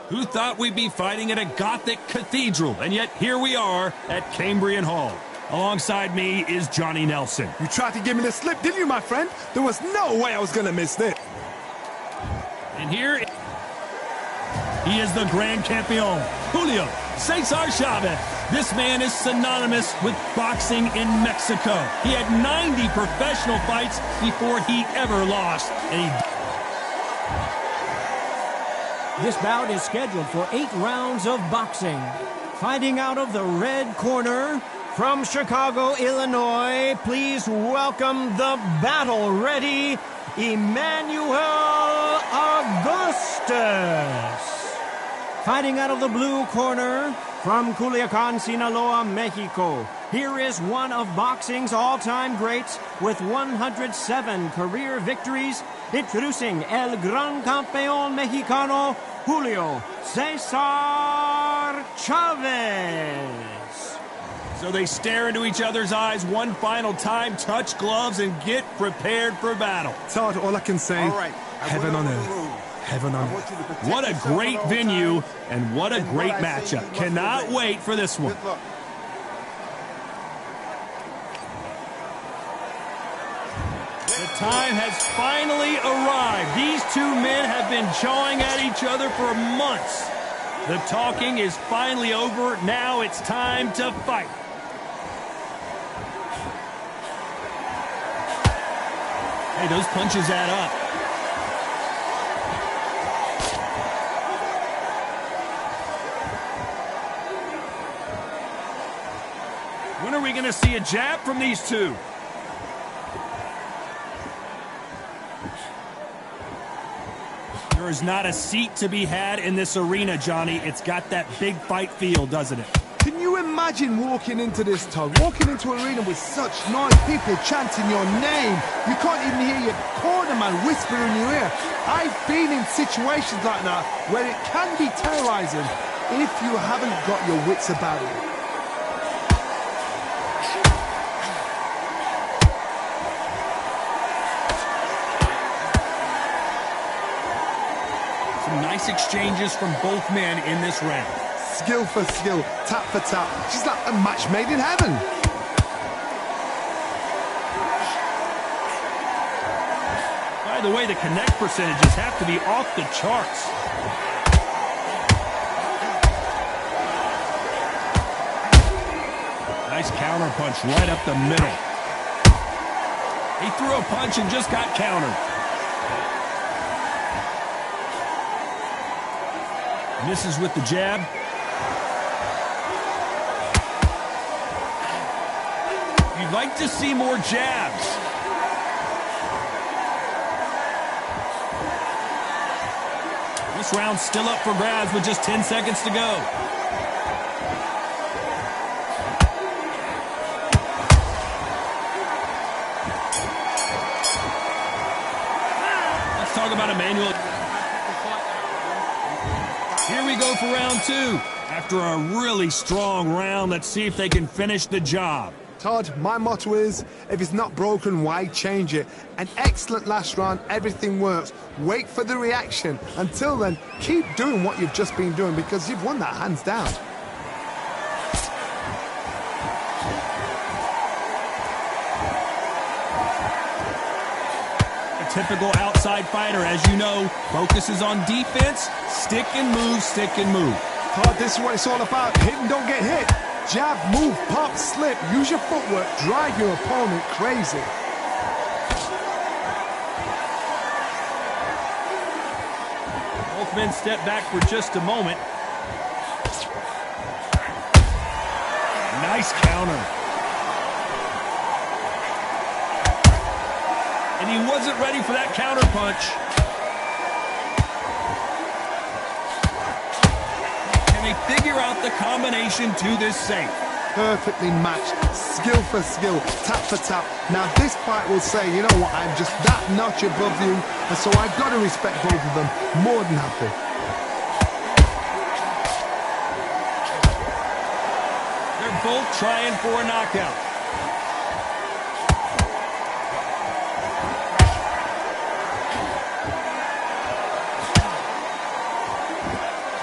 Who thought we'd be fighting at a Gothic cathedral? And yet here we are at Cambrian Hall. Alongside me is Johnny Nelson. You tried to give me the slip, didn't you, my friend? There was no way I was going to miss it. And here he is the Grand Campeon, Julio Cesar Chavez. This man is synonymous with boxing in Mexico. He had 90 professional fights before he ever lost. This bout is scheduled for 8 rounds of boxing. Fighting out of the red corner, from Chicago, Illinois, please welcome the battle-ready Emmanuel Augustus. Fighting out of the blue corner, from Culiacan, Sinaloa, Mexico, here is one of boxing's all-time greats with 107 career victories, introducing El Gran Campeón Mexicano, Julio Cesar Chavez. So they stare into each other's eyes one final time, touch gloves, and get prepared for battle. Todd, all I can say, heaven on earth. Heaven on earth. What a great venue, and what a great matchup. Cannot wait for this one. The time has finally arrived. These two men have been jawing at each other for months. The talking is finally over. Now it's time to fight. Hey, those punches add up. When are we going to see a jab from these two? There is not a seat to be had in this arena, Johnny. It's got that big fight feel, doesn't it? Can you imagine walking into this, Todd? Walking into an arena with such noise, people chanting your name. You can't even hear your corner man whisper in your ear. I've been in situations like that where it can be terrorizing if you haven't got your wits about it. Some nice exchanges from both men in this round. Skill for skill, tap for tap. She's like a match made in heaven. By the way, the connect percentages have to be off the charts. Nice counter punch right up the middle. He threw a punch and just got countered. Misses with the jab. You'd like to see more jabs. This round's still up for grabs with just 10 seconds to go. Let's talk about Emmanuel. Here we go for round 2. After a really strong round, let's see if they can finish the job. Todd, my motto is, if it's not broken, why change it? An excellent last round, everything works. Wait for the reaction. Until then, keep doing what you've just been doing because you've won that hands down. A typical outside fighter, as you know, focuses on defense, stick and move, stick and move. Todd, this is what it's all about. Hit and don't get hit. Jab, move, pop, slip. Use your footwork. Drive your opponent crazy. Both men step back for just a moment. Nice counter. And he wasn't ready for that counter punch. They figure out the combination to this safe. Perfectly matched, skill for skill, tap for tap. Now this fight will say, you know what, I'm just that notch above you, and so I've got to respect both of them. More than happy. They're both trying for a knockout.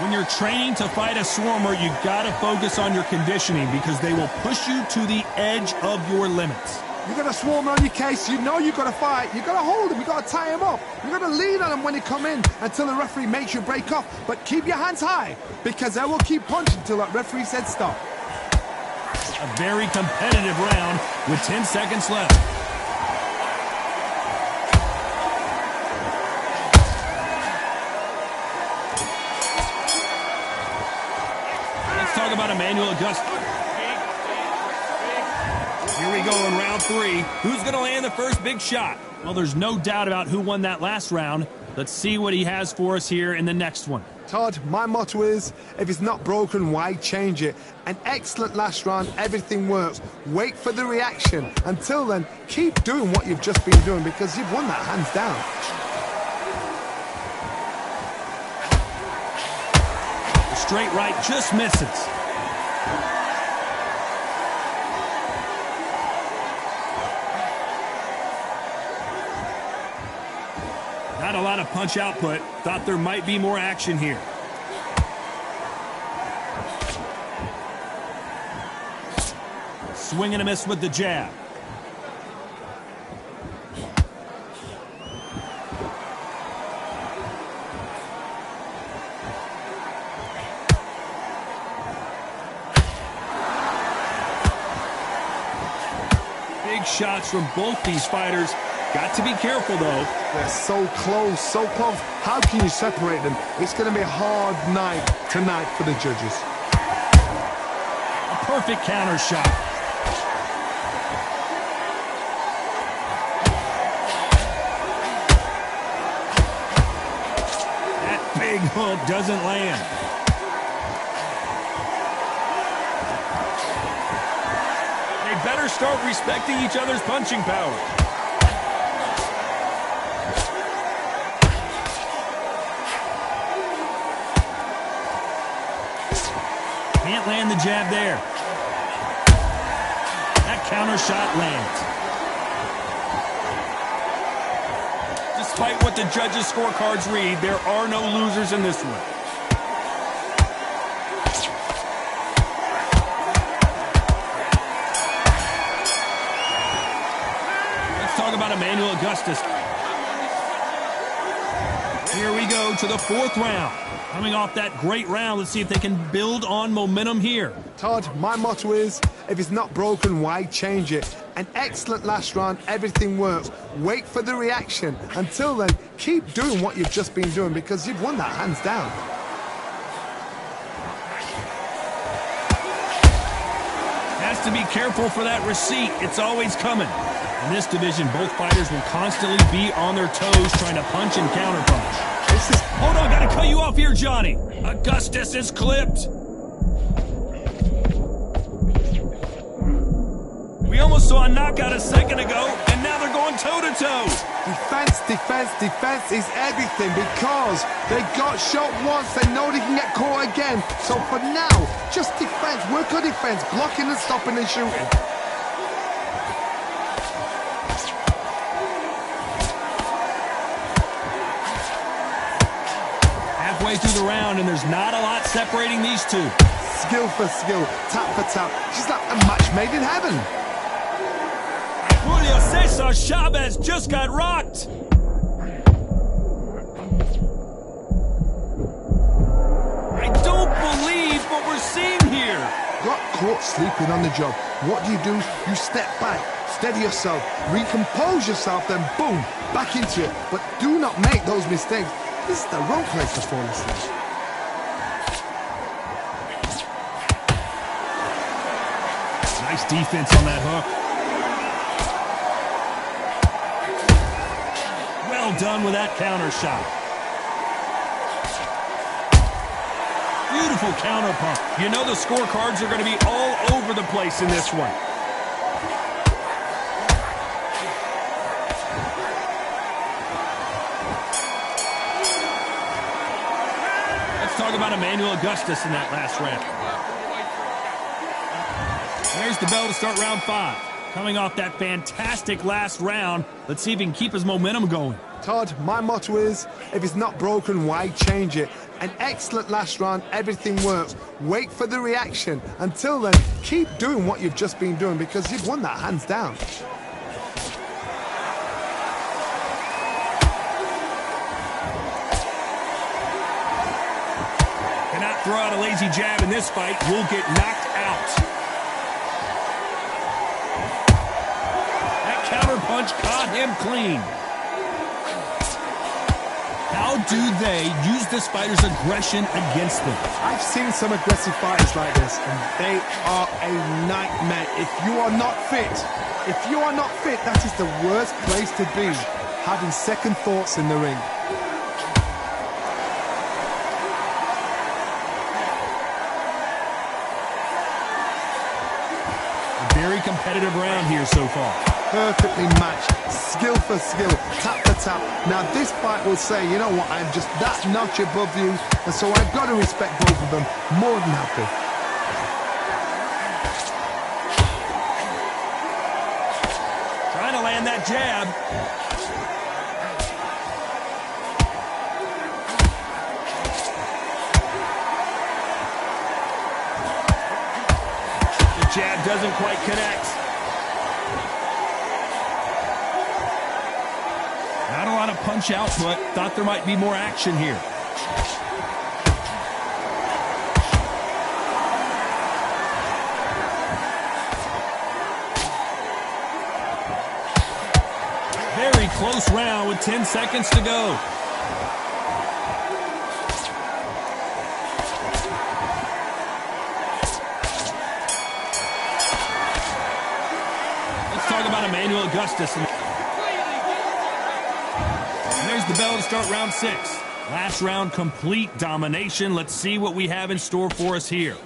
When When you're training to fight a swarmer, you got to focus on your conditioning because they will push you to the edge of your limits. You got a swarmer on your case, you know you got to fight, you got to hold him, you got to tie him up, you got to lean on him when he come in until the referee makes you break off. But keep your hands high because they will keep punching until that referee said stop. A very competitive round with 10 seconds left. Let's talk about Emmanuel Augustus. Here we go in round 3. Who's going to land the first big shot? Well, there's no doubt about who won that last round. Let's see what he has for us here in the next one. Todd, my motto is, if it's not broken, why change it? An excellent last round, everything works. Wait for the reaction. Until then, keep doing what you've just been doing because you've won that hands down. The straight right just misses. Not a lot of punch output. Thought there might be more action here. Swing and a miss with the jab. Big shots from both these fighters. Got to be careful, though. They're so close, so close. How can you separate them? It's going to be a hard night tonight for the judges. A perfect counter shot. That big hook doesn't land. They better start respecting each other's punching power. Can't land the jab there. That counter shot lands. Despite what the judges' scorecards read, there are no losers in this one. Let's talk about Emmanuel Augustus. Here we go to the 4th round. Coming off that great round, let's see if they can build on momentum here. Todd, my motto is, if it's not broken, why change it? An excellent last round, everything works. Wait for the reaction. Until then, keep doing what you've just been doing because you've won that hands down. Has to be careful for that receipt. It's always coming. In this division, both fighters will constantly be on their toes trying to punch and counterpunch. Hold on, gotta cut you off here, Johnny. Augustus is clipped. We almost saw a knockout a second ago, and now they're going toe-to-toe. Defense, defense, defense is everything because they got shot once, they know they can get caught again. So for now, just defense, work on defense, blocking and stopping and shooting. Halfway through the round, and there's not a lot separating these two. Skill for skill, tap for tap. She's like a match made in heaven. Julio Cesar Chavez just got rocked. I don't believe what we're seeing here. Got caught sleeping on the job. What do? You step back, steady yourself, recompose yourself, then boom, back into it. But do not make those mistakes. This is the wrong place to fall asleep. Nice defense on that hook. Well done with that counter shot. Beautiful counter pump. You know the scorecards are going to be all over the place in this one. Let's talk about Emmanuel Augustus in that last round. There's the bell to start round 5. Coming off that fantastic last round, let's see if he can keep his momentum going. Todd, my motto is, if it's not broken, why change it? An excellent last round, everything works. Wait for the reaction. Until then, keep doing what you've just been doing because you've won that hands down. Cannot throw out a lazy jab in this fight. You'll get knocked out. That counter punch caught him clean. How do they use this fighter's aggression against them? I've seen some aggressive fighters like this, and they are a nightmare. If you are not fit, that is the worst place to be, having second thoughts in the ring. A very competitive round here so far. Perfectly matched, skill for skill, tap for tap. Now this fight will say, you know what, I'm just that notch above you, and so I've got to respect both of them. More than happy. Trying to land that jab. The jab doesn't quite connect. Not a lot of punch output. Thought there might be more action here. Very close round with 10 seconds to go. Let's talk about Emmanuel Augustus. There's the bell to start round 6. Last round, complete domination. Let's see what we have in store for us here.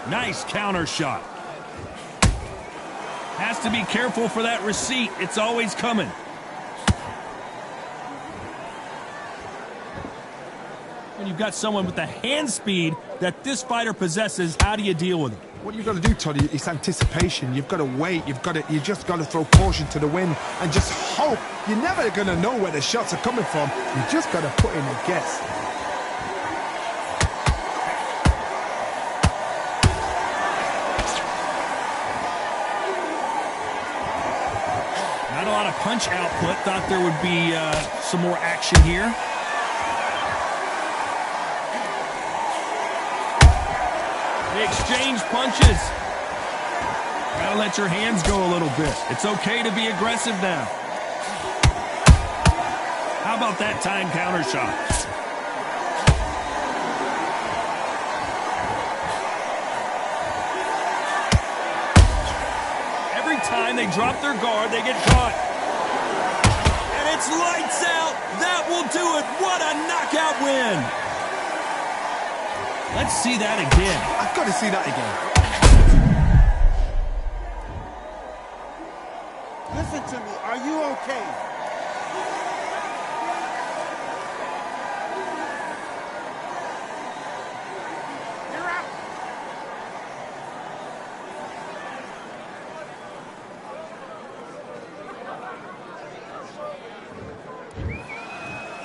Nice counter shot. Has to be careful for that receipt. It's always coming. When you've got someone with the hand speed that this fighter possesses, how do you deal with it? What you've got to do, Toddy, is anticipation. You've got to wait. You just got to throw caution to the wind and just hope. You're never going to know where the shots are coming from. You just got to put in a guess. Not a lot of punch output. Thought there would be some more action here. They exchange punches. Gotta let your hands go a little bit. It's okay to be aggressive now. How about that time counter shot? Every time they drop their guard, they get caught. And it's lights out. That will do it. What a knockout win. Let's see that again. I've got to see that again. Listen to me. Are you okay? You're out.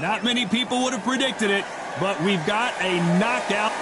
Not many people would have predicted it, but we've got a knockout.